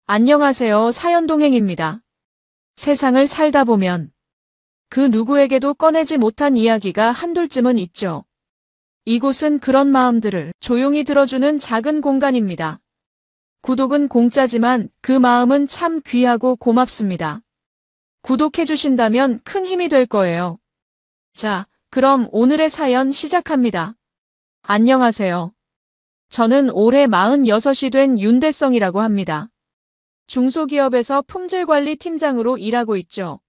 안녕하세요. 사연동행입니다. 세상을 살다 보면 그 누구에게도 꺼내지 못한 이야기가 한둘쯤은 있죠. 이곳은 그런 마음들을 조용히 들어주는 작은 공간입니다. 구독은 공짜지만 그 마음은 참 귀하고 고맙습니다. 구독해주신다면 큰 힘이 될 거예요. 자, 그럼 오늘의 사연 시작합니다. 안녕하세요. 저는 올해 46이 된 윤대성이라고 합니다. 중소기업에서 품질관리 팀장으로 일하고 있죠.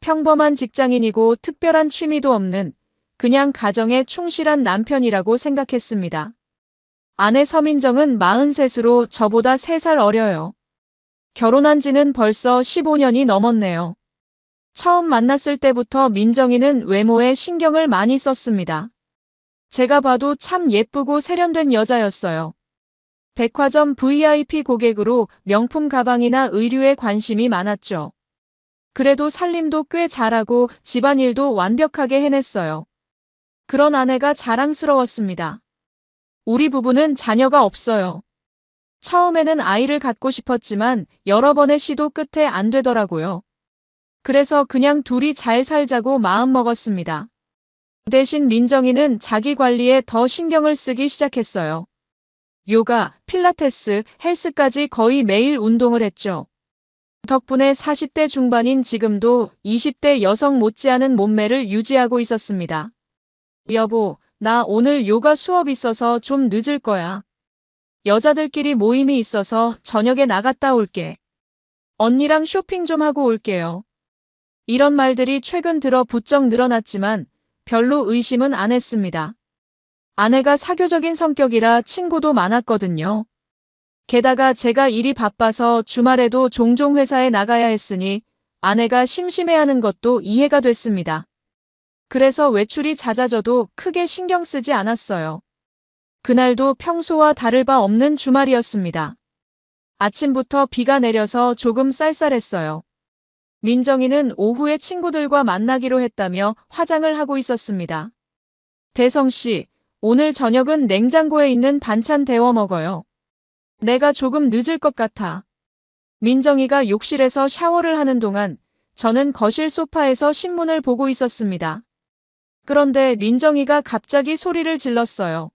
평범한 직장인이고 특별한 취미도 없는 그냥 가정에 충실한 남편이라고 생각했습니다. 아내 서민정은 43으로 저보다 3살 어려요. 결혼한 지는 벌써 15년이 넘었네요. 처음 만났을 때부터 민정이는 외모에 신경을 많이 썼습니다. 제가 봐도 참 예쁘고 세련된 여자였어요. 백화점 VIP 고객으로 명품 가방이나 의류에 관심이 많았죠. 그래도 살림도 꽤 잘하고 집안일도 완벽하게 해냈어요. 그런 아내가 자랑스러웠습니다. 우리 부부는 자녀가 없어요. 처음에는 아이를 갖고 싶었지만 여러 번의 시도 끝에 안 되더라고요. 그래서 그냥 둘이 잘 살자고 마음먹었습니다. 대신 민정이는 자기 관리에 더 신경을 쓰기 시작했어요. 요가, 필라테스, 헬스까지 거의 매일 운동을 했죠. 덕분에 40대 중반인 지금도 20대 여성 못지않은 몸매를 유지하고 있었습니다. 여보, 나 오늘 요가 수업 있어서 좀 늦을 거야. 여자들끼리 모임이 있어서 저녁에 나갔다 올게. 언니랑 쇼핑 좀 하고 올게요. 이런 말들이 최근 들어 부쩍 늘어났지만 별로 의심은 안 했습니다. 아내가 사교적인 성격이라 친구도 많았거든요. 게다가 제가 일이 바빠서 주말에도 종종 회사에 나가야 했으니 아내가 심심해하는 것도 이해가 됐습니다. 그래서 외출이 잦아져도 크게 신경 쓰지 않았어요. 그날도 평소와 다를 바 없는 주말이었습니다. 아침부터 비가 내려서 조금 쌀쌀했어요. 민정이는 오후에 친구들과 만나기로 했다며 화장을 하고 있었습니다. 대성씨, 오늘 저녁은 냉장고에 있는 반찬 데워 먹어요. 내가 조금 늦을 것 같아. 민정이가 욕실에서 샤워를 하는 동안 저는 거실 소파에서 신문을 보고 있었습니다. 그런데 민정이가 갑자기 소리를 질렀어요.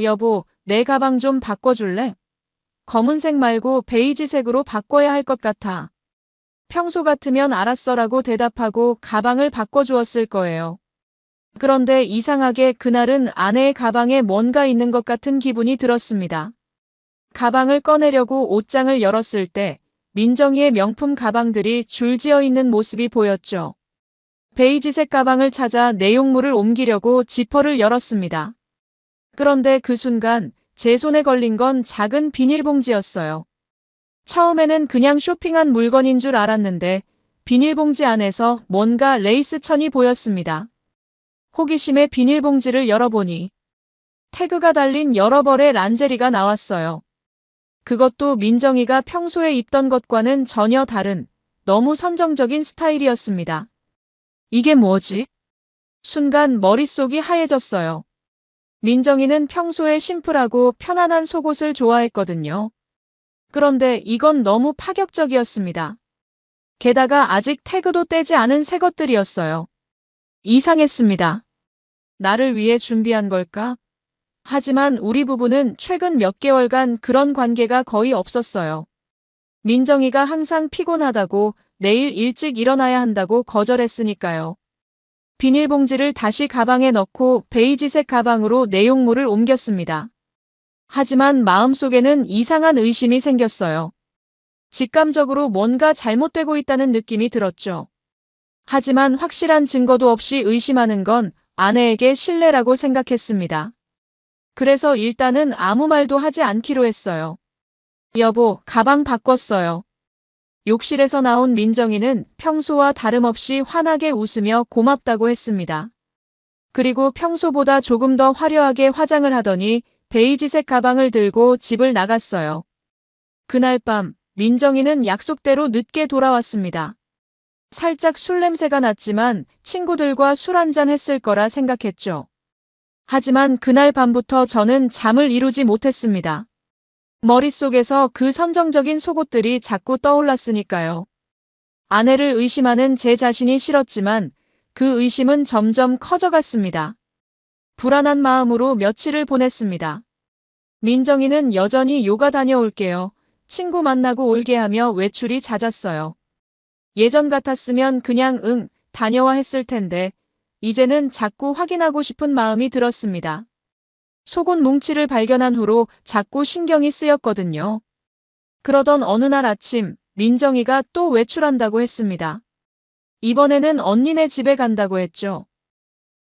여보, 내 가방 좀 바꿔줄래? 검은색 말고 베이지색으로 바꿔야 할 것 같아. 평소 같으면 알았어라고 대답하고 가방을 바꿔주었을 거예요. 그런데 이상하게 그날은 아내의 가방에 뭔가 있는 것 같은 기분이 들었습니다. 가방을 꺼내려고 옷장을 열었을 때 민정이의 명품 가방들이 줄지어 있는 모습이 보였죠. 베이지색 가방을 찾아 내용물을 옮기려고 지퍼를 열었습니다. 그런데 그 순간 제 손에 걸린 건 작은 비닐봉지였어요. 처음에는 그냥 쇼핑한 물건인 줄 알았는데 비닐봉지 안에서 뭔가 레이스 천이 보였습니다. 호기심에 비닐봉지를 열어보니 태그가 달린 여러 벌의 란제리가 나왔어요. 그것도 민정이가 평소에 입던 것과는 전혀 다른 너무 선정적인 스타일이었습니다. 이게 뭐지? 순간 머릿속이 하얘졌어요. 민정이는 평소에 심플하고 편안한 속옷을 좋아했거든요. 그런데 이건 너무 파격적이었습니다. 게다가 아직 태그도 떼지 않은 새 것들이었어요. 이상했습니다. 나를 위해 준비한 걸까? 하지만 우리 부부는 최근 몇 개월간 그런 관계가 거의 없었어요. 민정이가 항상 피곤하다고 내일 일찍 일어나야 한다고 거절했으니까요. 비닐봉지를 다시 가방에 넣고 베이지색 가방으로 내용물을 옮겼습니다. 하지만 마음속에는 이상한 의심이 생겼어요. 직감적으로 뭔가 잘못되고 있다는 느낌이 들었죠. 하지만 확실한 증거도 없이 의심하는 건 아내에게 신뢰라고 생각했습니다. 그래서 일단은 아무 말도 하지 않기로 했어요. 여보, 가방 바꿨어요. 욕실에서 나온 민정이는 평소와 다름없이 환하게 웃으며 고맙다고 했습니다. 그리고 평소보다 조금 더 화려하게 화장을 하더니 베이지색 가방을 들고 집을 나갔어요. 그날 밤 민정이는 약속대로 늦게 돌아왔습니다. 살짝 술 냄새가 났지만 친구들과 술 한잔 했을 거라 생각했죠. 하지만 그날 밤부터 저는 잠을 이루지 못했습니다. 머릿속에서 그 선정적인 속옷들이 자꾸 떠올랐으니까요. 아내를 의심하는 제 자신이 싫었지만 그 의심은 점점 커져갔습니다. 불안한 마음으로 며칠을 보냈습니다. 민정이는 여전히 요가 다녀올게요. 친구 만나고 올게 하며 외출이 잦았어요. 예전 같았으면 그냥 응, 다녀와 했을 텐데 이제는 자꾸 확인하고 싶은 마음이 들었습니다. 속옷 뭉치를 발견한 후로 자꾸 신경이 쓰였거든요. 그러던 어느 날 아침 민정이가 또 외출한다고 했습니다. 이번에는 언니네 집에 간다고 했죠.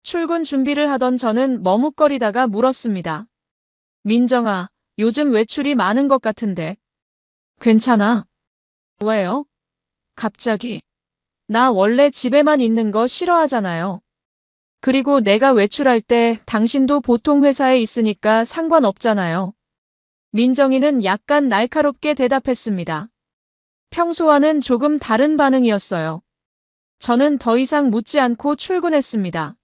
출근 준비를 하던 저는 머뭇거리다가 물었습니다. 민정아, 요즘 외출이 많은 것 같은데. 괜찮아? 왜요? 갑자기. 나 원래 집에만 있는 거 싫어하잖아요. 그리고 내가 외출할 때 당신도 보통 회사에 있으니까 상관없잖아요. 민정이는 약간 날카롭게 대답했습니다. 평소와는 조금 다른 반응이었어요. 저는 더 이상 묻지 않고 출근했습니다.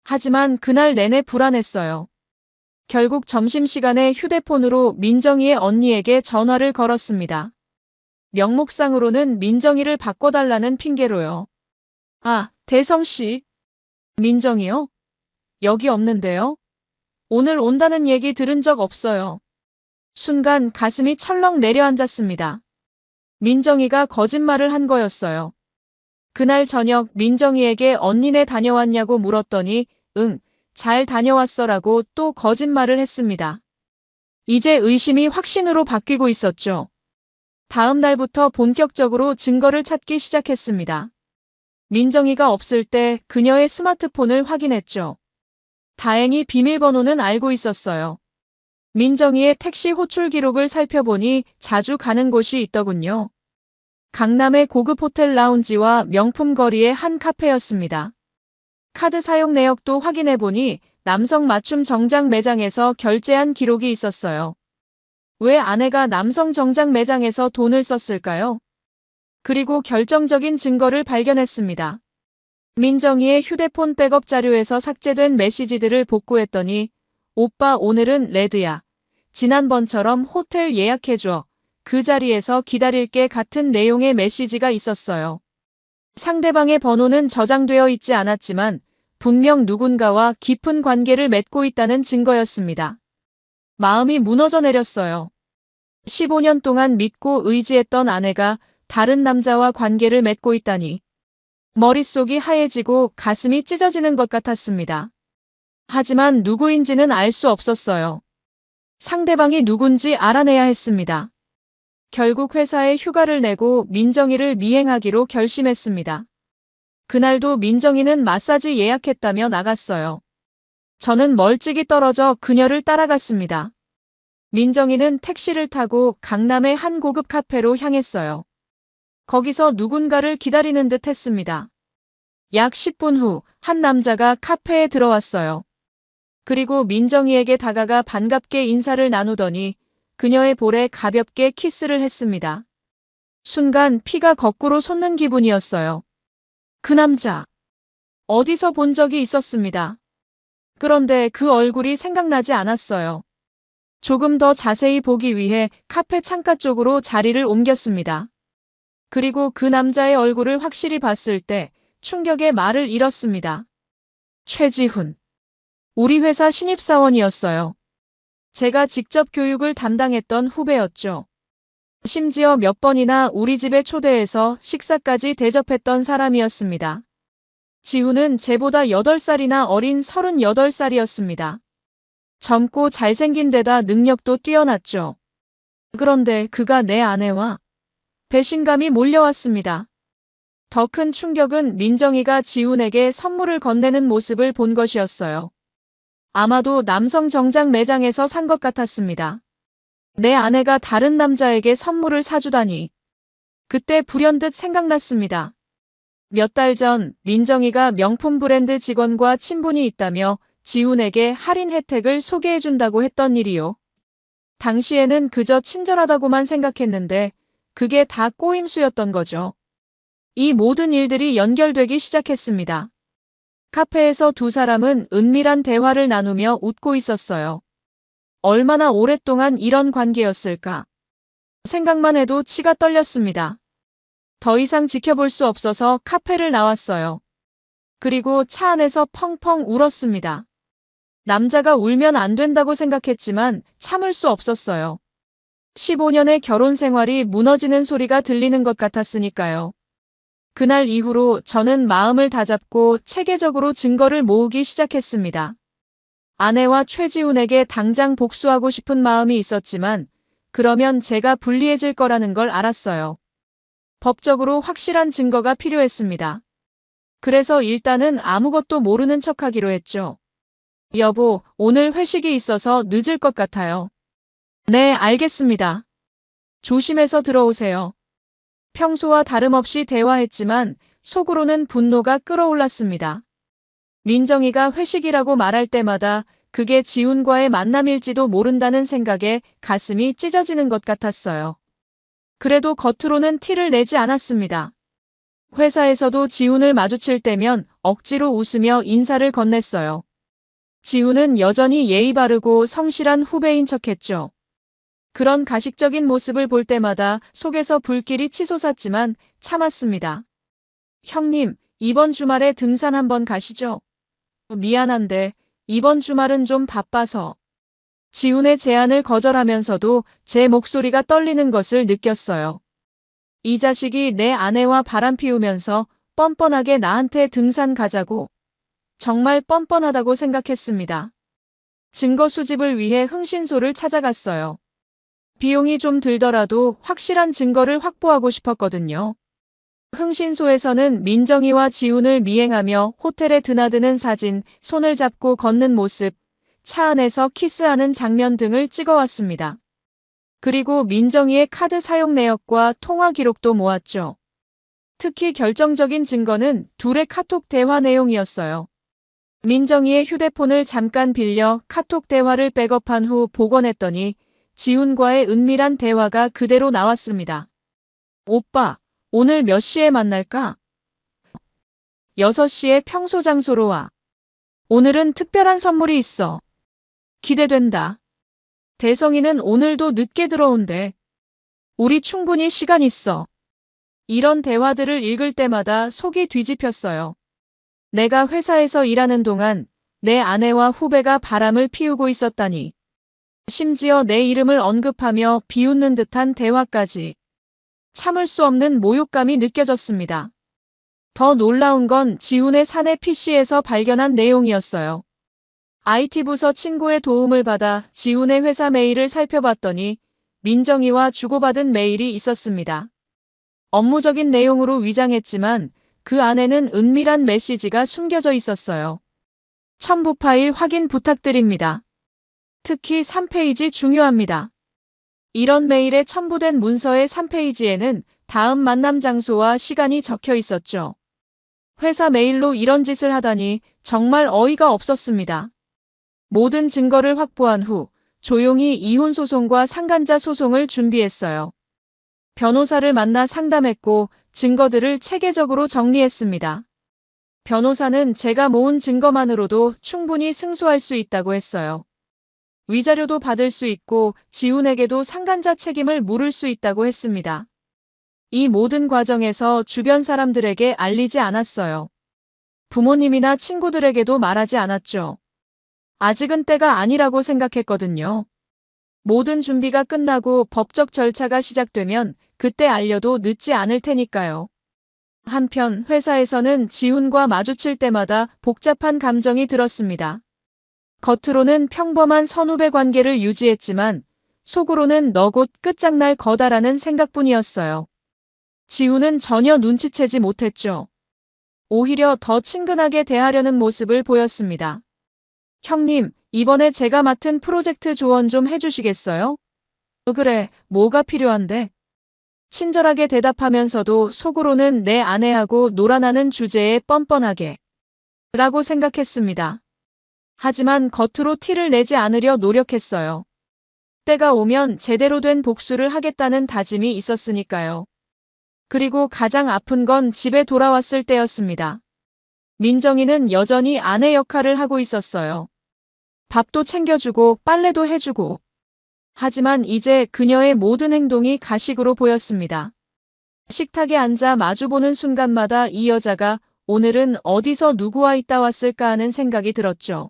하지만 그날 내내 불안했어요. 결국 점심시간에 휴대폰으로 민정이의 언니에게 전화를 걸었습니다. 명목상으로는 민정이를 바꿔달라는 핑계로요. 아, 대성씨. 민정이요? 여기 없는데요? 오늘 온다는 얘기 들은 적 없어요. 순간 가슴이 철렁 내려앉았습니다. 민정이가 거짓말을 한 거였어요. 그날 저녁 민정이에게 언니네 다녀왔냐고 물었더니 응, 잘 다녀왔어라고 또 거짓말을 했습니다. 이제 의심이 확신으로 바뀌고 있었죠. 다음 날부터 본격적으로 증거를 찾기 시작했습니다. 민정이가 없을 때 그녀의 스마트폰을 확인했죠. 다행히 비밀번호는 알고 있었어요. 민정이의 택시 호출 기록을 살펴보니 자주 가는 곳이 있더군요. 강남의 고급 호텔 라운지와 명품 거리의 한 카페였습니다. 카드 사용 내역도 확인해보니 남성 맞춤 정장 매장에서 결제한 기록이 있었어요. 왜 아내가 남성 정장 매장에서 돈을 썼을까요? 그리고 결정적인 증거를 발견했습니다. 민정이의 휴대폰 백업 자료에서 삭제된 메시지들을 복구했더니 오빠 오늘은 레드야. 지난번처럼 호텔 예약해줘. 그 자리에서 기다릴게 같은 내용의 메시지가 있었어요. 상대방의 번호는 저장되어 있지 않았지만 분명 누군가와 깊은 관계를 맺고 있다는 증거였습니다. 마음이 무너져 내렸어요. 15년 동안 믿고 의지했던 아내가 다른 남자와 관계를 맺고 있다니. 머릿속이 하얘지고 가슴이 찢어지는 것 같았습니다. 하지만 누구인지는 알 수 없었어요. 상대방이 누군지 알아내야 했습니다. 결국 회사에 휴가를 내고 민정이를 미행하기로 결심했습니다. 그날도 민정이는 마사지 예약했다며 나갔어요. 저는 멀찍이 떨어져 그녀를 따라갔습니다. 민정이는 택시를 타고 강남의 한 고급 카페로 향했어요. 거기서 누군가를 기다리는 듯 했습니다. 약 10분 후 한 남자가 카페에 들어왔어요. 그리고 민정이에게 다가가 반갑게 인사를 나누더니 그녀의 볼에 가볍게 키스를 했습니다. 순간 피가 거꾸로 솟는 기분이었어요. 그 남자. 어디서 본 적이 있었습니다. 그런데 그 얼굴이 생각나지 않았어요. 조금 더 자세히 보기 위해 카페 창가 쪽으로 자리를 옮겼습니다. 그리고 그 남자의 얼굴을 확실히 봤을 때 충격의 말을 잃었습니다. 최지훈. 우리 회사 신입사원이었어요. 제가 직접 교육을 담당했던 후배였죠. 심지어 몇 번이나 우리 집에 초대해서 식사까지 대접했던 사람이었습니다. 지훈은 제보다 8살이나 어린 38살이었습니다. 젊고 잘생긴 데다 능력도 뛰어났죠. 그런데 그가 내 아내와 배신감이 몰려왔습니다. 더 큰 충격은 민정이가 지훈에게 선물을 건네는 모습을 본 것이었어요. 아마도 남성 정장 매장에서 산 것 같았습니다. 내 아내가 다른 남자에게 선물을 사주다니. 그때 불현듯 생각났습니다. 몇 달 전 민정이가 명품 브랜드 직원과 친분이 있다며 지훈에게 할인 혜택을 소개해준다고 했던 일이요. 당시에는 그저 친절하다고만 생각했는데 그게 다 꼬임수였던 거죠. 이 모든 일들이 연결되기 시작했습니다. 카페에서 두 사람은 은밀한 대화를 나누며 웃고 있었어요. 얼마나 오랫동안 이런 관계였을까. 생각만 해도 치가 떨렸습니다. 더 이상 지켜볼 수 없어서 카페를 나왔어요. 그리고 차 안에서 펑펑 울었습니다. 남자가 울면 안 된다고 생각했지만 참을 수 없었어요. 15년의 결혼 생활이 무너지는 소리가 들리는 것 같았으니까요. 그날 이후로 저는 마음을 다잡고 체계적으로 증거를 모으기 시작했습니다. 아내와 최지훈에게 당장 복수하고 싶은 마음이 있었지만 그러면 제가 불리해질 거라는 걸 알았어요. 법적으로 확실한 증거가 필요했습니다. 그래서 일단은 아무것도 모르는 척하기로 했죠. 여보, 오늘 회식이 있어서 늦을 것 같아요. 네, 알겠습니다. 조심해서 들어오세요. 평소와 다름없이 대화했지만 속으로는 분노가 끓어올랐습니다. 민정이가 회식이라고 말할 때마다 그게 지훈과의 만남일지도 모른다는 생각에 가슴이 찢어지는 것 같았어요. 그래도 겉으로는 티를 내지 않았습니다. 회사에서도 지훈을 마주칠 때면 억지로 웃으며 인사를 건넸어요. 지훈은 여전히 예의 바르고 성실한 후배인 척했죠. 그런 가식적인 모습을 볼 때마다 속에서 불길이 치솟았지만 참았습니다. 형님, 이번 주말에 등산 한번 가시죠? 미안한데 이번 주말은 좀 바빠서. 지훈의 제안을 거절하면서도 제 목소리가 떨리는 것을 느꼈어요. 이 자식이 내 아내와 바람 피우면서 뻔뻔하게 나한테 등산 가자고. 정말 뻔뻔하다고 생각했습니다. 증거 수집을 위해 흥신소를 찾아갔어요. 비용이 좀 들더라도 확실한 증거를 확보하고 싶었거든요. 흥신소에서는 민정이와 지훈을 미행하며 호텔에 드나드는 사진, 손을 잡고 걷는 모습, 차 안에서 키스하는 장면 등을 찍어왔습니다. 그리고 민정이의 카드 사용 내역과 통화 기록도 모았죠. 특히 결정적인 증거는 둘의 카톡 대화 내용이었어요. 민정이의 휴대폰을 잠깐 빌려 카톡 대화를 백업한 후 복원했더니 지훈과의 은밀한 대화가 그대로 나왔습니다. 오빠, 오늘 몇 시에 만날까? 6시에 평소 장소로 와. 오늘은 특별한 선물이 있어. 기대된다. 대성이는 오늘도 늦게 들어온대. 우리 충분히 시간 있어. 이런 대화들을 읽을 때마다 속이 뒤집혔어요. 내가 회사에서 일하는 동안 내 아내와 후배가 바람을 피우고 있었다니. 심지어 내 이름을 언급하며 비웃는 듯한 대화까지. 참을 수 없는 모욕감이 느껴졌습니다. 더 놀라운 건 지훈의 사내 PC에서 발견한 내용이었어요. IT 부서 친구의 도움을 받아 지훈의 회사 메일을 살펴봤더니 민정이와 주고받은 메일이 있었습니다. 업무적인 내용으로 위장했지만 그 안에는 은밀한 메시지가 숨겨져 있었어요. 첨부 파일 확인 부탁드립니다. 특히 3페이지 중요합니다. 이런 메일에 첨부된 문서의 3페이지에는 다음 만남 장소와 시간이 적혀 있었죠. 회사 메일로 이런 짓을 하다니 정말 어이가 없었습니다. 모든 증거를 확보한 후 조용히 이혼 소송과 상간자 소송을 준비했어요. 변호사를 만나 상담했고 증거들을 체계적으로 정리했습니다. 변호사는 제가 모은 증거만으로도 충분히 승소할 수 있다고 했어요. 위자료도 받을 수 있고 지훈에게도 상간자 책임을 물을 수 있다고 했습니다. 이 모든 과정에서 주변 사람들에게 알리지 않았어요. 부모님이나 친구들에게도 말하지 않았죠. 아직은 때가 아니라고 생각했거든요. 모든 준비가 끝나고 법적 절차가 시작되면 그때 알려도 늦지 않을 테니까요. 한편 회사에서는 지훈과 마주칠 때마다 복잡한 감정이 들었습니다. 겉으로는 평범한 선후배 관계를 유지했지만 속으로는 너 곧 끝장날 거다라는 생각뿐이었어요. 지훈은 전혀 눈치채지 못했죠. 오히려 더 친근하게 대하려는 모습을 보였습니다. 형님, 이번에 제가 맡은 프로젝트 조언 좀 해주시겠어요? 그래, 뭐가 필요한데? 친절하게 대답하면서도 속으로는 내 아내하고 놀아나는 주제에 뻔뻔하게 라고 생각했습니다. 하지만 겉으로 티를 내지 않으려 노력했어요. 때가 오면 제대로 된 복수를 하겠다는 다짐이 있었으니까요. 그리고 가장 아픈 건 집에 돌아왔을 때였습니다. 민정이는 여전히 아내 역할을 하고 있었어요. 밥도 챙겨주고 빨래도 해주고. 하지만 이제 그녀의 모든 행동이 가식으로 보였습니다. 식탁에 앉아 마주보는 순간마다 이 여자가 오늘은 어디서 누구와 있다 왔을까 하는 생각이 들었죠.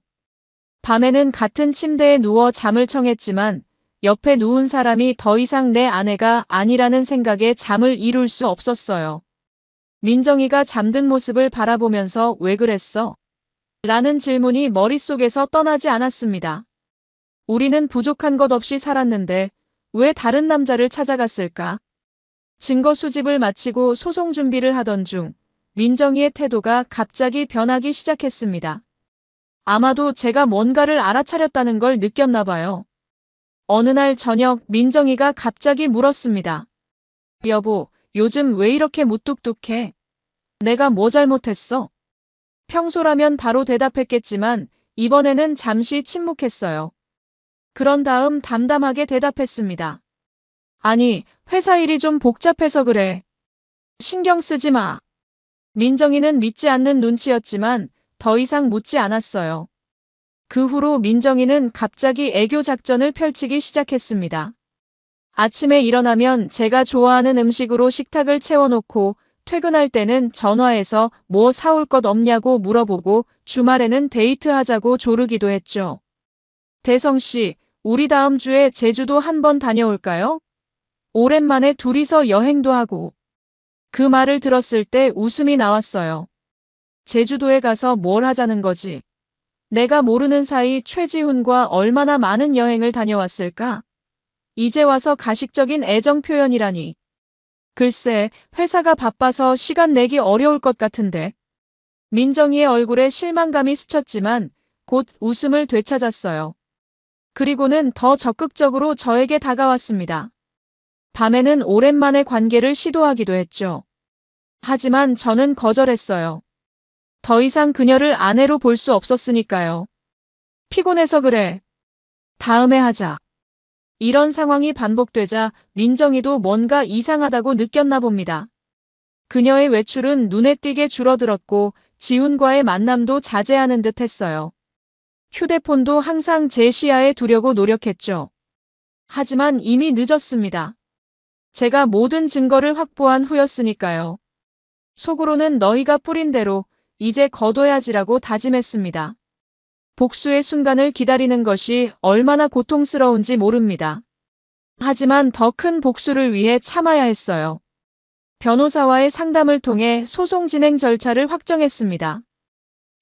밤에는 같은 침대에 누워 잠을 청했지만 옆에 누운 사람이 더 이상 내 아내가 아니라는 생각에 잠을 이룰 수 없었어요. 민정이가 잠든 모습을 바라보면서 왜 그랬어? 라는 질문이 머릿속에서 떠나지 않았습니다. 우리는 부족한 것 없이 살았는데 왜 다른 남자를 찾아갔을까? 증거 수집을 마치고 소송 준비를 하던 중 민정이의 태도가 갑자기 변하기 시작했습니다. 아마도 제가 뭔가를 알아차렸다는 걸 느꼈나 봐요. 어느 날 저녁 민정이가 갑자기 물었습니다. 여보, 요즘 왜 이렇게 무뚝뚝해? 내가 뭐 잘못했어? 평소라면 바로 대답했겠지만 이번에는 잠시 침묵했어요. 그런 다음 담담하게 대답했습니다. 아니, 회사 일이 좀 복잡해서 그래. 신경 쓰지 마. 민정이는 믿지 않는 눈치였지만 더 이상 묻지 않았어요. 그 후로 민정이는 갑자기 애교 작전을 펼치기 시작했습니다. 아침에 일어나면 제가 좋아하는 음식으로 식탁을 채워놓고 퇴근할 때는 전화해서 뭐 사올 것 없냐고 물어보고 주말에는 데이트하자고 조르기도 했죠. 대성 씨, 우리 다음 주에 제주도 한번 다녀올까요? 오랜만에 둘이서 여행도 하고. 그 말을 들었을 때 웃음이 나왔어요. 제주도에 가서 뭘 하자는 거지? 내가 모르는 사이 최지훈과 얼마나 많은 여행을 다녀왔을까? 이제 와서 가식적인 애정 표현이라니. 글쎄, 회사가 바빠서 시간 내기 어려울 것 같은데. 민정이의 얼굴에 실망감이 스쳤지만 곧 웃음을 되찾았어요. 그리고는 더 적극적으로 저에게 다가왔습니다. 밤에는 오랜만에 관계를 시도하기도 했죠. 하지만 저는 거절했어요. 더 이상 그녀를 아내로 볼 수 없었으니까요. 피곤해서 그래. 다음에 하자. 이런 상황이 반복되자 민정이도 뭔가 이상하다고 느꼈나 봅니다. 그녀의 외출은 눈에 띄게 줄어들었고 지훈과의 만남도 자제하는 듯 했어요. 휴대폰도 항상 제 시야에 두려고 노력했죠. 하지만 이미 늦었습니다. 제가 모든 증거를 확보한 후였으니까요. 속으로는 너희가 뿌린 대로 이제 거둬야지라고 다짐했습니다. 복수의 순간을 기다리는 것이 얼마나 고통스러운지 모릅니다. 하지만 더 큰 복수를 위해 참아야 했어요. 변호사와의 상담을 통해 소송 진행 절차를 확정했습니다.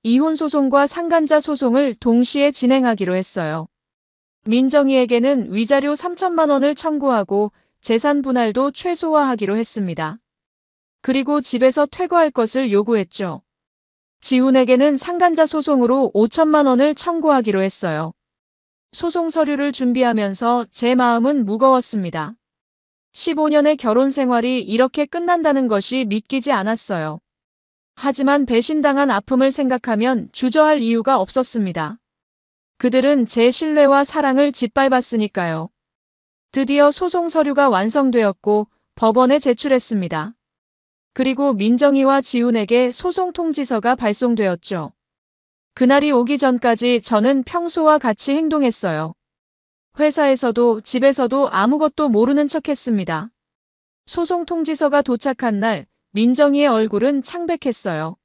이혼 소송과 상간자 소송을 동시에 진행하기로 했어요. 민정이에게는 위자료 3천만 원을 청구하고 재산 분할도 최소화하기로 했습니다. 그리고 집에서 퇴거할 것을 요구했죠. 지훈에게는 상간자 소송으로 5천만 원을 청구하기로 했어요. 소송 서류를 준비하면서 제 마음은 무거웠습니다. 15년의 결혼 생활이 이렇게 끝난다는 것이 믿기지 않았어요. 하지만 배신당한 아픔을 생각하면 주저할 이유가 없었습니다. 그들은 제 신뢰와 사랑을 짓밟았으니까요. 드디어 소송 서류가 완성되었고 법원에 제출했습니다. 그리고 민정이와 지훈에게 소송 통지서가 발송되었죠. 그날이 오기 전까지 저는 평소와 같이 행동했어요. 회사에서도 집에서도 아무것도 모르는 척했습니다. 소송 통지서가 도착한 날 민정이의 얼굴은 창백했어요.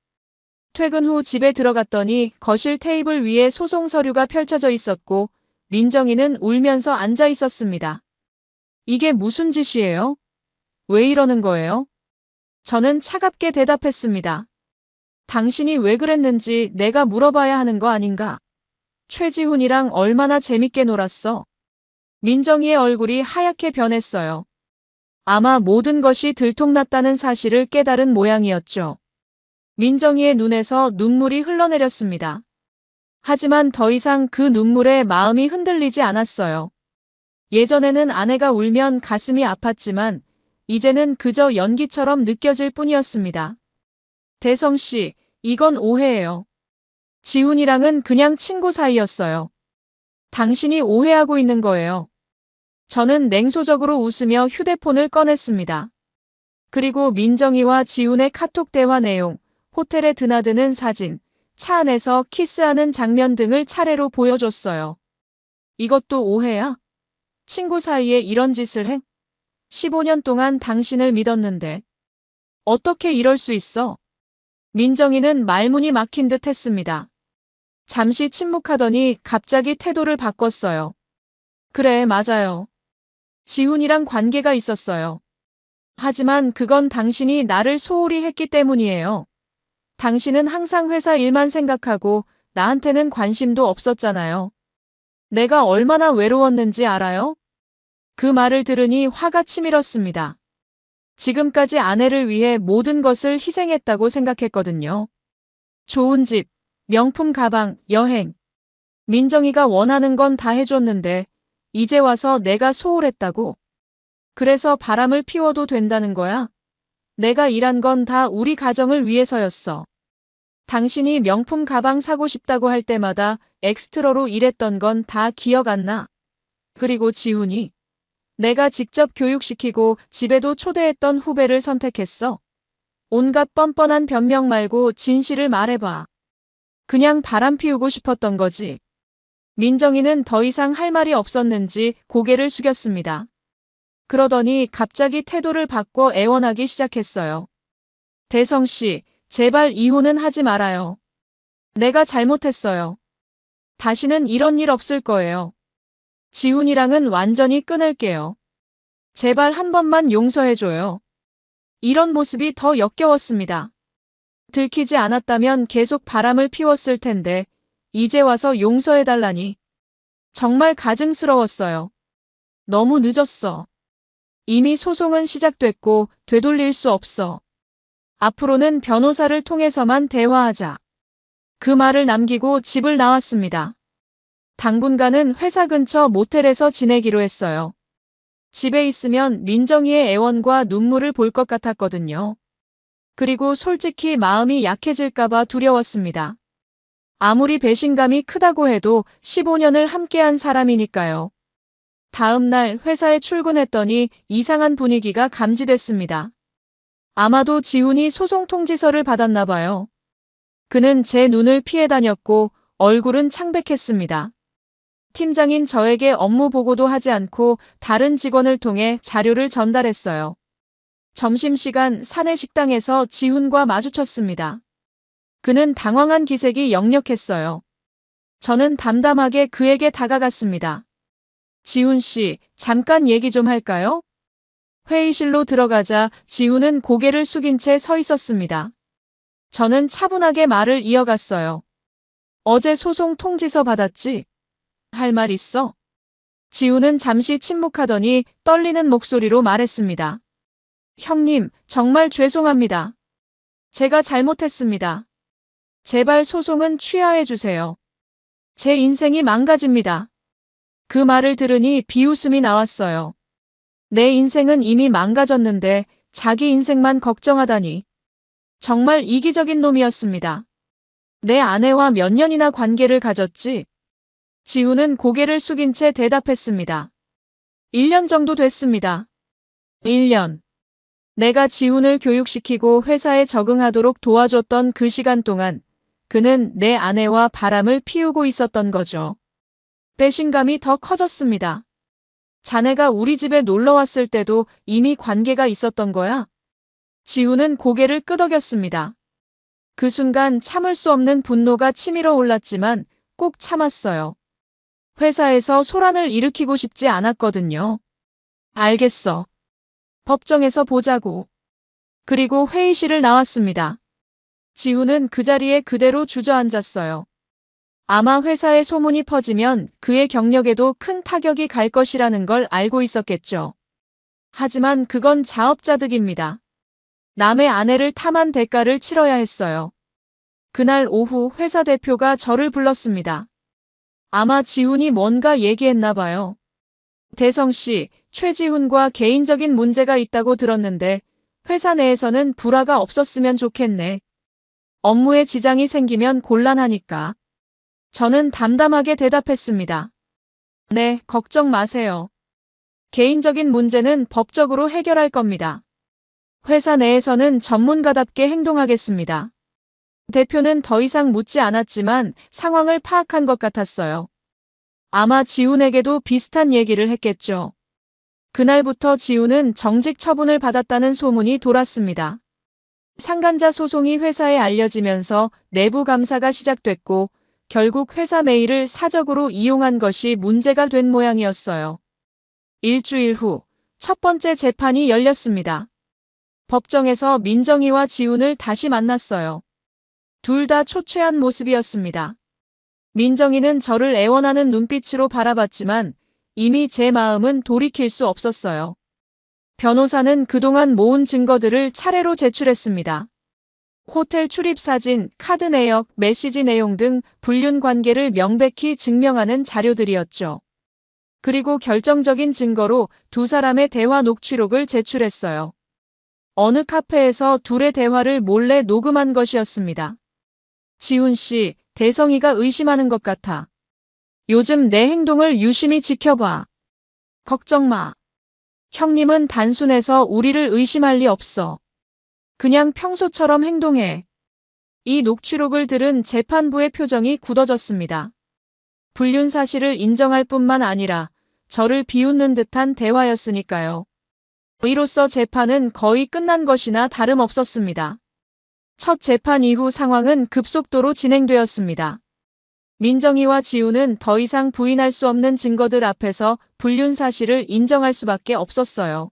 퇴근 후 집에 들어갔더니 거실 테이블 위에 소송 서류가 펼쳐져 있었고 민정이는 울면서 앉아 있었습니다. 이게 무슨 짓이에요? 왜 이러는 거예요? 저는 차갑게 대답했습니다. 당신이 왜 그랬는지 내가 물어봐야 하는 거 아닌가? 최지훈이랑 얼마나 재밌게 놀았어? 민정이의 얼굴이 하얗게 변했어요. 아마 모든 것이 들통났다는 사실을 깨달은 모양이었죠. 민정이의 눈에서 눈물이 흘러내렸습니다. 하지만 더 이상 그 눈물에 마음이 흔들리지 않았어요. 예전에는 아내가 울면 가슴이 아팠지만 이제는 그저 연기처럼 느껴질 뿐이었습니다. 대성 씨, 이건 오해예요. 지훈이랑은 그냥 친구 사이였어요. 당신이 오해하고 있는 거예요. 저는 냉소적으로 웃으며 휴대폰을 꺼냈습니다. 그리고 민정이와 지훈의 카톡 대화 내용, 호텔에 드나드는 사진, 차 안에서 키스하는 장면 등을 차례로 보여줬어요. 이것도 오해야? 친구 사이에 이런 짓을 해? 15년 동안 당신을 믿었는데. 어떻게 이럴 수 있어? 민정이는 말문이 막힌 듯 했습니다. 잠시 침묵하더니 갑자기 태도를 바꿨어요. 그래, 맞아요. 지훈이랑 관계가 있었어요. 하지만 그건 당신이 나를 소홀히 했기 때문이에요. 당신은 항상 회사 일만 생각하고 나한테는 관심도 없었잖아요. 내가 얼마나 외로웠는지 알아요? 그 말을 들으니 화가 치밀었습니다. 지금까지 아내를 위해 모든 것을 희생했다고 생각했거든요. 좋은 집, 명품 가방, 여행. 민정이가 원하는 건 다 해줬는데 이제 와서 내가 소홀했다고. 그래서 바람을 피워도 된다는 거야? 내가 일한 건 다 우리 가정을 위해서였어. 당신이 명품 가방 사고 싶다고 할 때마다 엑스트라로 일했던 건 다 기억 안 나. 그리고 지훈이. 내가 직접 교육시키고 집에도 초대했던 후배를 선택했어. 온갖 뻔뻔한 변명 말고 진실을 말해봐. 그냥 바람 피우고 싶었던 거지. 민정이는 더 이상 할 말이 없었는지 고개를 숙였습니다. 그러더니 갑자기 태도를 바꿔 애원하기 시작했어요. 대성 씨, 제발 이혼은 하지 말아요. 내가 잘못했어요. 다시는 이런 일 없을 거예요. 지훈이랑은 완전히 끊을게요. 제발 한 번만 용서해줘요. 이런 모습이 더 역겨웠습니다. 들키지 않았다면 계속 바람을 피웠을 텐데 이제 와서 용서해달라니. 정말 가증스러웠어요. 너무 늦었어. 이미 소송은 시작됐고 되돌릴 수 없어. 앞으로는 변호사를 통해서만 대화하자. 그 말을 남기고 집을 나왔습니다. 당분간은 회사 근처 모텔에서 지내기로 했어요. 집에 있으면 민정이의 애원과 눈물을 볼 것 같았거든요. 그리고 솔직히 마음이 약해질까봐 두려웠습니다. 아무리 배신감이 크다고 해도 15년을 함께한 사람이니까요. 다음 날 회사에 출근했더니 이상한 분위기가 감지됐습니다. 아마도 지훈이 소송 통지서를 받았나 봐요. 그는 제 눈을 피해 다녔고 얼굴은 창백했습니다. 팀장인 저에게 업무 보고도 하지 않고 다른 직원을 통해 자료를 전달했어요. 점심시간 사내 식당에서 지훈과 마주쳤습니다. 그는 당황한 기색이 역력했어요. 저는 담담하게 그에게 다가갔습니다. 지훈 씨, 잠깐 얘기 좀 할까요? 회의실로 들어가자 지훈은 고개를 숙인 채 서 있었습니다. 저는 차분하게 말을 이어갔어요. 어제 소송 통지서 받았지? 할 말 있어? 지훈은 잠시 침묵하더니 떨리는 목소리로 말했습니다. 형님, 정말 죄송합니다. 제가 잘못했습니다. 제발 소송은 취하해 주세요. 제 인생이 망가집니다. 그 말을 들으니 비웃음이 나왔어요. 내 인생은 이미 망가졌는데 자기 인생만 걱정하다니. 정말 이기적인 놈이었습니다. 내 아내와 몇 년이나 관계를 가졌지? 지훈은 고개를 숙인 채 대답했습니다. 1년 정도 됐습니다. 1년. 내가 지훈을 교육시키고 회사에 적응하도록 도와줬던 그 시간 동안 그는 내 아내와 바람을 피우고 있었던 거죠. 배신감이 더 커졌습니다. 자네가 우리 집에 놀러 왔을 때도 이미 관계가 있었던 거야? 지훈은 고개를 끄덕였습니다. 그 순간 참을 수 없는 분노가 치밀어 올랐지만 꼭 참았어요. 회사에서 소란을 일으키고 싶지 않았거든요. 알겠어. 법정에서 보자고. 그리고 회의실을 나왔습니다. 지훈은 그 자리에 그대로 주저앉았어요. 아마 회사에 소문이 퍼지면 그의 경력에도 큰 타격이 갈 것이라는 걸 알고 있었겠죠. 하지만 그건 자업자득입니다. 남의 아내를 탐한 대가를 치러야 했어요. 그날 오후 회사 대표가 저를 불렀습니다. 아마 지훈이 뭔가 얘기했나 봐요. 대성 씨, 최지훈과 개인적인 문제가 있다고 들었는데 회사 내에서는 불화가 없었으면 좋겠네. 업무에 지장이 생기면 곤란하니까. 저는 담담하게 대답했습니다. 네, 걱정 마세요. 개인적인 문제는 법적으로 해결할 겁니다. 회사 내에서는 전문가답게 행동하겠습니다. 대표는 더 이상 묻지 않았지만 상황을 파악한 것 같았어요. 아마 지훈에게도 비슷한 얘기를 했겠죠. 그날부터 지훈은 정직 처분을 받았다는 소문이 돌았습니다. 상간자 소송이 회사에 알려지면서 내부 감사가 시작됐고 결국 회사 메일을 사적으로 이용한 것이 문제가 된 모양이었어요. 일주일 후 첫 번째 재판이 열렸습니다. 법정에서 민정이와 지훈을 다시 만났어요. 둘 다 초췌한 모습이었습니다. 민정이는 저를 애원하는 눈빛으로 바라봤지만 이미 제 마음은 돌이킬 수 없었어요. 변호사는 그동안 모은 증거들을 차례로 제출했습니다. 호텔 출입 사진, 카드 내역, 메시지 내용 등 불륜 관계를 명백히 증명하는 자료들이었죠. 그리고 결정적인 증거로 두 사람의 대화 녹취록을 제출했어요. 어느 카페에서 둘의 대화를 몰래 녹음한 것이었습니다. 지훈 씨, 대성이가 의심하는 것 같아. 요즘 내 행동을 유심히 지켜봐. 걱정 마. 형님은 단순해서 우리를 의심할 리 없어. 그냥 평소처럼 행동해. 이 녹취록을 들은 재판부의 표정이 굳어졌습니다. 불륜 사실을 인정할 뿐만 아니라 저를 비웃는 듯한 대화였으니까요. 이로써 재판은 거의 끝난 것이나 다름없었습니다. 첫 재판 이후 상황은 급속도로 진행되었습니다. 민정이와 지훈은 더 이상 부인할 수 없는 증거들 앞에서 불륜 사실을 인정할 수밖에 없었어요.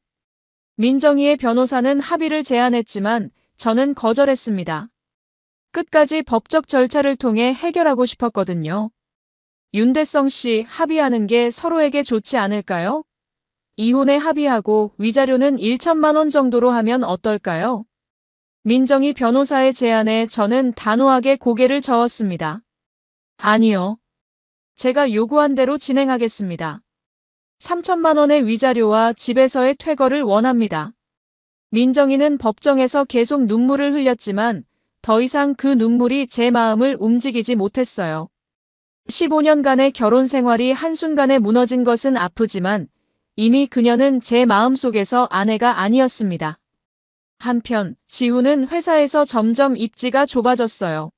민정이의 변호사는 합의를 제안했지만 저는 거절했습니다. 끝까지 법적 절차를 통해 해결하고 싶었거든요. 윤대성 씨, 합의하는 게 서로에게 좋지 않을까요? 이혼에 합의하고 위자료는 1천만 원 정도로 하면 어떨까요? 민정이 변호사의 제안에 저는 단호하게 고개를 저었습니다. 아니요. 제가 요구한 대로 진행하겠습니다. 3천만 원의 위자료와 집에서의 퇴거를 원합니다. 민정이는 법정에서 계속 눈물을 흘렸지만 더 이상 그 눈물이 제 마음을 움직이지 못했어요. 15년간의 결혼 생활이 한순간에 무너진 것은 아프지만 이미 그녀는 제 마음속에서 아내가 아니었습니다. 한편 지훈은 회사에서 점점 입지가 좁아졌어요.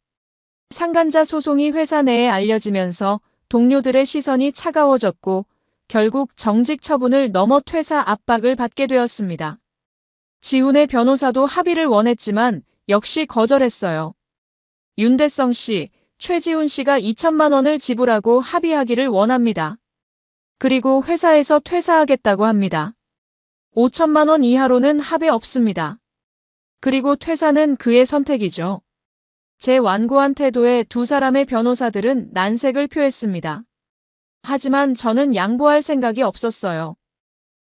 상간자 소송이 회사 내에 알려지면서 동료들의 시선이 차가워졌고 결국 정직 처분을 넘어 퇴사 압박을 받게 되었습니다. 지훈의 변호사도 합의를 원했지만 역시 거절했어요. 윤대성 씨, 최지훈 씨가 2천만 원을 지불하고 합의하기를 원합니다. 그리고 회사에서 퇴사하겠다고 합니다. 5천만 원 이하로는 합의 없습니다. 그리고 퇴사는 그의 선택이죠. 제 완고한 태도에 두 사람의 변호사들은 난색을 표했습니다. 하지만 저는 양보할 생각이 없었어요.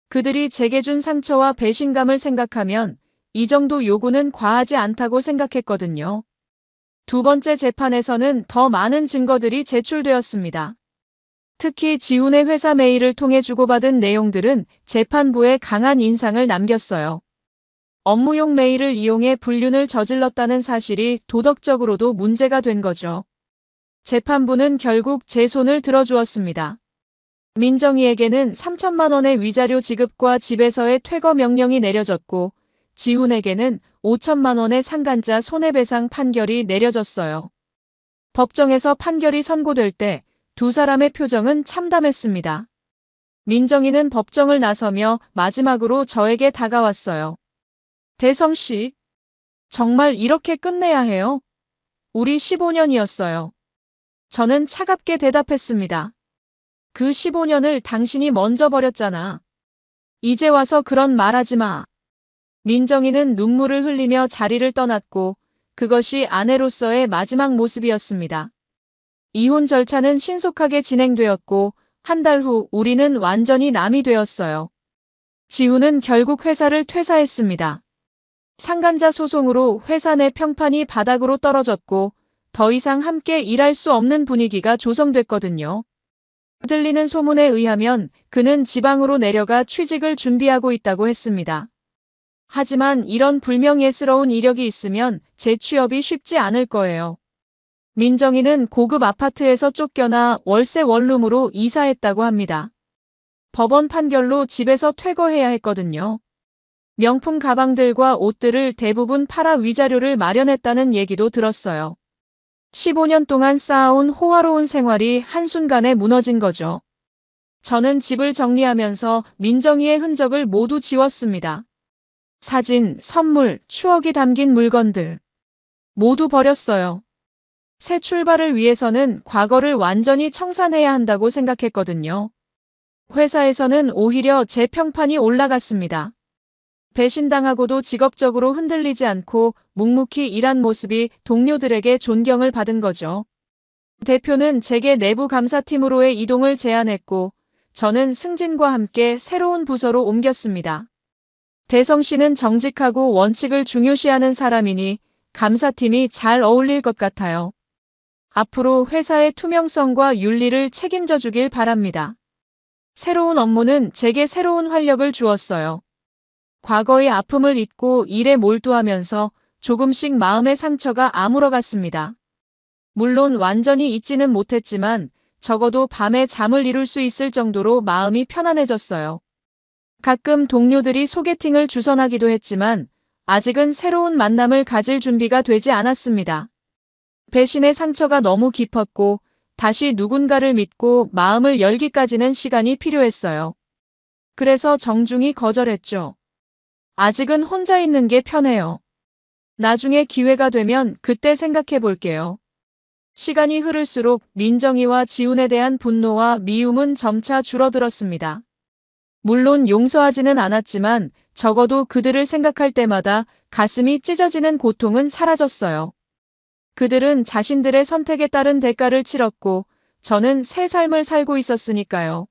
그들이 제게 준 상처와 배신감을 생각하면 이 정도 요구는 과하지 않다고 생각했거든요. 두 번째 재판에서는 더 많은 증거들이 제출되었습니다. 특히 지훈의 회사 메일을 통해 주고받은 내용들은 재판부에 강한 인상을 남겼어요. 업무용 메일을 이용해 불륜을 저질렀다는 사실이 도덕적으로도 문제가 된 거죠. 재판부는 결국 제 손을 들어주었습니다. 민정이에게는 3천만 원의 위자료 지급과 집에서의 퇴거 명령이 내려졌고 지훈에게는 5천만 원의 상간자 손해배상 판결이 내려졌어요. 법정에서 판결이 선고될 때 두 사람의 표정은 참담했습니다. 민정이는 법정을 나서며 마지막으로 저에게 다가왔어요. 대성 씨, 정말 이렇게 끝내야 해요? 우리 15년이었어요. 저는 차갑게 대답했습니다. 그 15년을 당신이 먼저 버렸잖아. 이제 와서 그런 말하지 마. 민정이는 눈물을 흘리며 자리를 떠났고 그것이 아내로서의 마지막 모습이었습니다. 이혼 절차는 신속하게 진행되었고 한 달 후 우리는 완전히 남이 되었어요. 지훈은 결국 회사를 퇴사했습니다. 상간자 소송으로 회사 내 평판이 바닥으로 떨어졌고 더 이상 함께 일할 수 없는 분위기가 조성됐거든요. 들리는 소문에 의하면 그는 지방으로 내려가 취직을 준비하고 있다고 했습니다. 하지만 이런 불명예스러운 이력이 있으면 재취업이 쉽지 않을 거예요. 민정이는 고급 아파트에서 쫓겨나 월세 원룸으로 이사했다고 합니다. 법원 판결로 집에서 퇴거해야 했거든요. 명품 가방들과 옷들을 대부분 팔아 위자료를 마련했다는 얘기도 들었어요. 15년 동안 쌓아온 호화로운 생활이 한순간에 무너진 거죠. 저는 집을 정리하면서 민정이의 흔적을 모두 지웠습니다. 사진, 선물, 추억이 담긴 물건들 모두 버렸어요. 새 출발을 위해서는 과거를 완전히 청산해야 한다고 생각했거든요. 회사에서는 오히려 제 평판이 올라갔습니다. 배신당하고도 직업적으로 흔들리지 않고 묵묵히 일한 모습이 동료들에게 존경을 받은 거죠. 대표는 제게 내부 감사팀으로의 이동을 제안했고 저는 승진과 함께 새로운 부서로 옮겼습니다. 대성 씨는 정직하고 원칙을 중요시하는 사람이니 감사팀이 잘 어울릴 것 같아요. 앞으로 회사의 투명성과 윤리를 책임져 주길 바랍니다. 새로운 업무는 제게 새로운 활력을 주었어요. 과거의 아픔을 잊고 일에 몰두하면서 조금씩 마음의 상처가 아물어갔습니다. 물론 완전히 잊지는 못했지만 적어도 밤에 잠을 이룰 수 있을 정도로 마음이 편안해졌어요. 가끔 동료들이 소개팅을 주선하기도 했지만 아직은 새로운 만남을 가질 준비가 되지 않았습니다. 배신의 상처가 너무 깊었고 다시 누군가를 믿고 마음을 열기까지는 시간이 필요했어요. 그래서 정중히 거절했죠. 아직은 혼자 있는 게 편해요. 나중에 기회가 되면 그때 생각해 볼게요. 시간이 흐를수록 민정이와 지훈에 대한 분노와 미움은 점차 줄어들었습니다. 물론 용서하지는 않았지만 적어도 그들을 생각할 때마다 가슴이 찢어지는 고통은 사라졌어요. 그들은 자신들의 선택에 따른 대가를 치렀고 저는 새 삶을 살고 있었으니까요.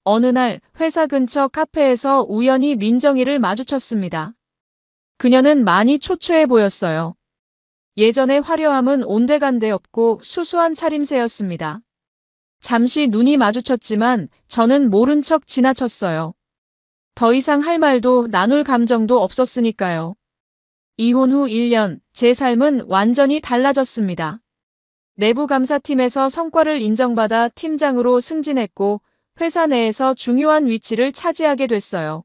어느 날 회사 근처 카페에서 우연히 민정이를 마주쳤습니다. 그녀는 많이 초췌해 보였어요. 예전의 화려함은 온데간데 없고 수수한 차림새였습니다. 잠시 눈이 마주쳤지만 저는 모른 척 지나쳤어요. 더 이상 할 말도 나눌 감정도 없었으니까요. 이혼 후 1년, 제 삶은 완전히 달라졌습니다. 내부 감사팀에서 성과를 인정받아 팀장으로 승진했고 회사 내에서 중요한 위치를 차지하게 됐어요.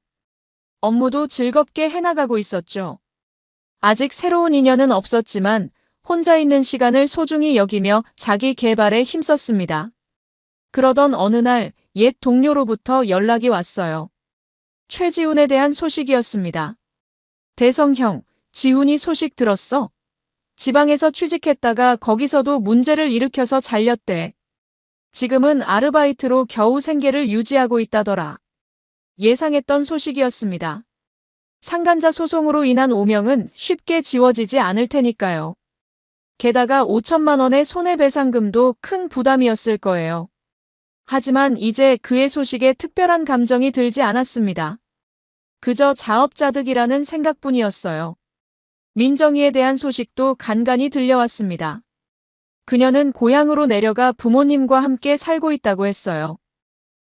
업무도 즐겁게 해나가고 있었죠. 아직 새로운 인연은 없었지만 혼자 있는 시간을 소중히 여기며 자기 개발에 힘썼습니다. 그러던 어느 날 옛 동료로부터 연락이 왔어요. 최지훈에 대한 소식이었습니다. 대성형, 지훈이 소식 들었어? 지방에서 취직했다가 거기서도 문제를 일으켜서 잘렸대. 지금은 아르바이트로 겨우 생계를 유지하고 있다더라. 예상했던 소식이었습니다. 상간자 소송으로 인한 오명은 쉽게 지워지지 않을 테니까요. 게다가 5천만 원의 손해배상금도 큰 부담이었을 거예요. 하지만 이제 그의 소식에 특별한 감정이 들지 않았습니다. 그저 자업자득이라는 생각뿐이었어요. 민정이에 대한 소식도 간간히 들려왔습니다. 그녀는 고향으로 내려가 부모님과 함께 살고 있다고 했어요.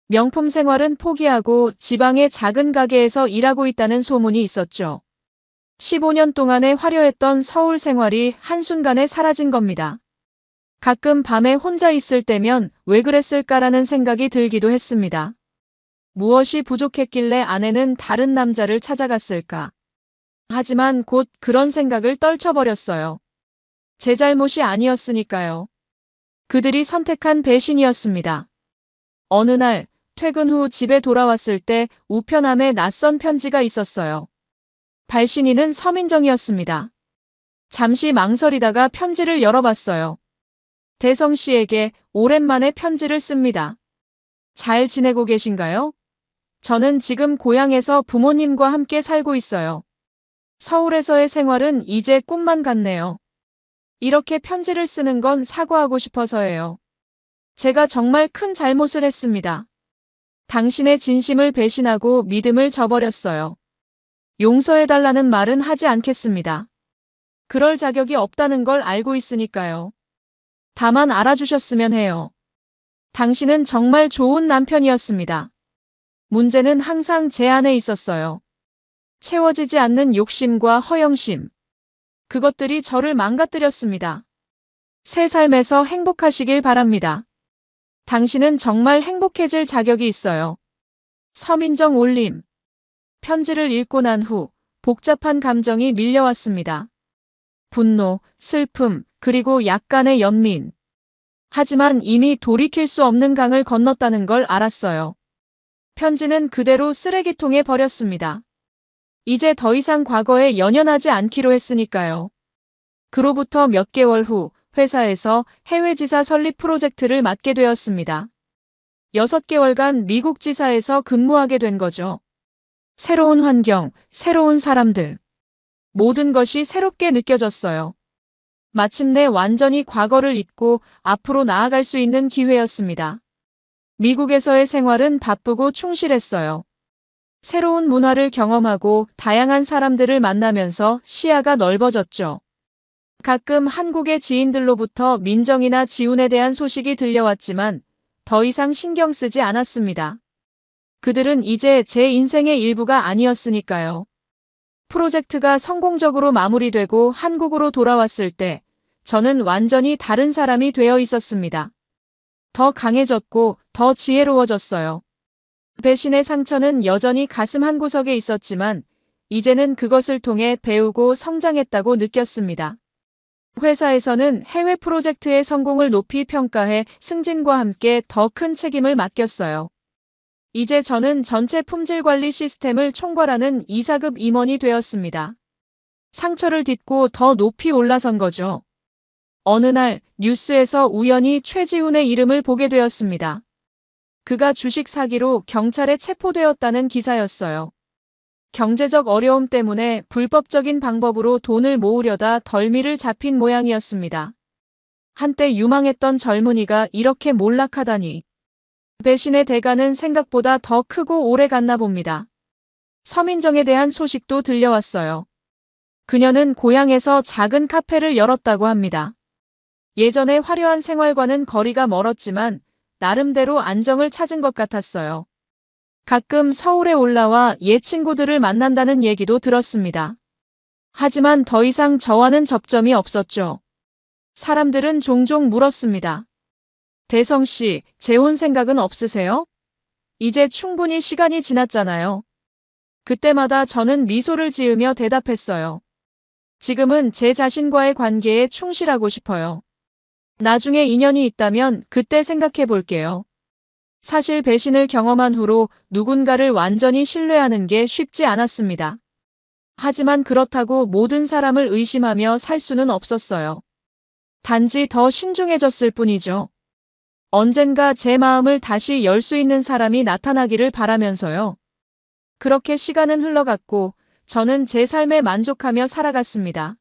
명품 생활은 포기하고 지방의 작은 가게에서 일하고 있다는 소문이 있었죠. 15년 동안의 화려했던 서울 생활이 한순간에 사라진 겁니다. 가끔 밤에 혼자 있을 때면 왜 그랬을까라는 생각이 들기도 했습니다. 무엇이 부족했길래 아내는 다른 남자를 찾아갔을까? 하지만 곧 그런 생각을 떨쳐버렸어요. 제 잘못이 아니었으니까요. 그들이 선택한 배신이었습니다. 어느 날 퇴근 후 집에 돌아왔을 때 우편함에 낯선 편지가 있었어요. 발신인은 서민정이었습니다. 잠시 망설이다가 편지를 열어봤어요. 대성 씨에게 오랜만에 편지를 씁니다. 잘 지내고 계신가요? 저는 지금 고향에서 부모님과 함께 살고 있어요. 서울에서의 생활은 이제 꿈만 같네요. 이렇게 편지를 쓰는 건 사과하고 싶어서예요. 제가 정말 큰 잘못을 했습니다. 당신의 진심을 배신하고 믿음을 저버렸어요. 용서해달라는 말은 하지 않겠습니다. 그럴 자격이 없다는 걸 알고 있으니까요. 다만 알아주셨으면 해요. 당신은 정말 좋은 남편이었습니다. 문제는 항상 제 안에 있었어요. 채워지지 않는 욕심과 허영심. 그것들이 저를 망가뜨렸습니다. 새 삶에서 행복하시길 바랍니다. 당신은 정말 행복해질 자격이 있어요. 서민정 올림. 편지를 읽고 난 후 복잡한 감정이 밀려왔습니다. 분노, 슬픔, 그리고 약간의 연민. 하지만 이미 돌이킬 수 없는 강을 건넜다는 걸 알았어요. 편지는 그대로 쓰레기통에 버렸습니다. 이제 더 이상 과거에 연연하지 않기로 했으니까요. 그로부터 몇 개월 후 회사에서 해외 지사 설립 프로젝트를 맡게 되었습니다. 6개월간 미국 지사에서 근무하게 된 거죠. 새로운 환경, 새로운 사람들. 모든 것이 새롭게 느껴졌어요. 마침내 완전히 과거를 잊고 앞으로 나아갈 수 있는 기회였습니다. 미국에서의 생활은 바쁘고 충실했어요. 새로운 문화를 경험하고 다양한 사람들을 만나면서 시야가 넓어졌죠. 가끔 한국의 지인들로부터 민정이나 지훈에 대한 소식이 들려왔지만 더 이상 신경 쓰지 않았습니다. 그들은 이제 제 인생의 일부가 아니었으니까요. 프로젝트가 성공적으로 마무리되고 한국으로 돌아왔을 때 저는 완전히 다른 사람이 되어 있었습니다. 더 강해졌고 더 지혜로워졌어요. 배신의 상처는 여전히 가슴 한구석에 있었지만 이제는 그것을 통해 배우고 성장했다고 느꼈습니다. 회사에서는 해외 프로젝트의 성공을 높이 평가해 승진과 함께 더 큰 책임을 맡겼어요. 이제 저는 전체 품질 관리 시스템을 총괄하는 2사급 임원이 되었습니다. 상처를 딛고 더 높이 올라선 거죠. 어느 날 뉴스에서 우연히 최지훈의 이름을 보게 되었습니다. 그가 주식 사기로 경찰에 체포되었다는 기사였어요. 경제적 어려움 때문에 불법적인 방법으로 돈을 모으려다 덜미를 잡힌 모양이었습니다. 한때 유망했던 젊은이가 이렇게 몰락하다니. 배신의 대가는 생각보다 더 크고 오래 갔나 봅니다. 서민정에 대한 소식도 들려왔어요. 그녀는 고향에서 작은 카페를 열었다고 합니다. 예전의 화려한 생활과는 거리가 멀었지만 나름대로 안정을 찾은 것 같았어요. 가끔 서울에 올라와 옛 친구들을 만난다는 얘기도 들었습니다. 하지만 더 이상 저와는 접점이 없었죠. 사람들은 종종 물었습니다. 대성 씨, 재혼 생각은 없으세요? 이제 충분히 시간이 지났잖아요. 그때마다 저는 미소를 지으며 대답했어요. 지금은 제 자신과의 관계에 충실하고 싶어요. 나중에 인연이 있다면 그때 생각해 볼게요. 사실 배신을 경험한 후로 누군가를 완전히 신뢰하는 게 쉽지 않았습니다. 하지만 그렇다고 모든 사람을 의심하며 살 수는 없었어요. 단지 더 신중해졌을 뿐이죠. 언젠가 제 마음을 다시 열 수 있는 사람이 나타나기를 바라면서요. 그렇게 시간은 흘러갔고 저는 제 삶에 만족하며 살아갔습니다.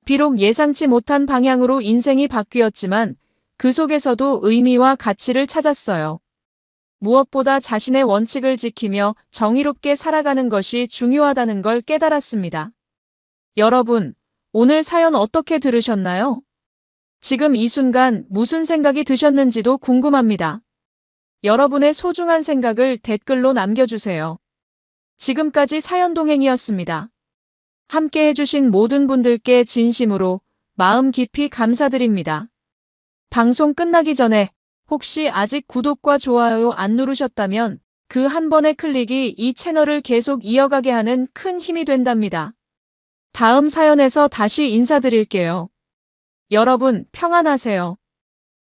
비록 예상치 못한 방향으로 인생이 바뀌었지만 그 속에서도 의미와 가치를 찾았어요. 무엇보다 자신의 원칙을 지키며 정의롭게 살아가는 것이 중요하다는 걸 깨달았습니다. 여러분, 오늘 사연 어떻게 들으셨나요? 지금 이 순간 무슨 생각이 드셨는지도 궁금합니다. 여러분의 소중한 생각을 댓글로 남겨주세요. 지금까지 사연동행이었습니다. 함께 해주신 모든 분들께 진심으로 마음 깊이 감사드립니다. 방송 끝나기 전에 혹시 아직 구독과 좋아요 안 누르셨다면 그 한 번의 클릭이 이 채널을 계속 이어가게 하는 큰 힘이 된답니다. 다음 사연에서 다시 인사드릴게요. 여러분 평안하세요.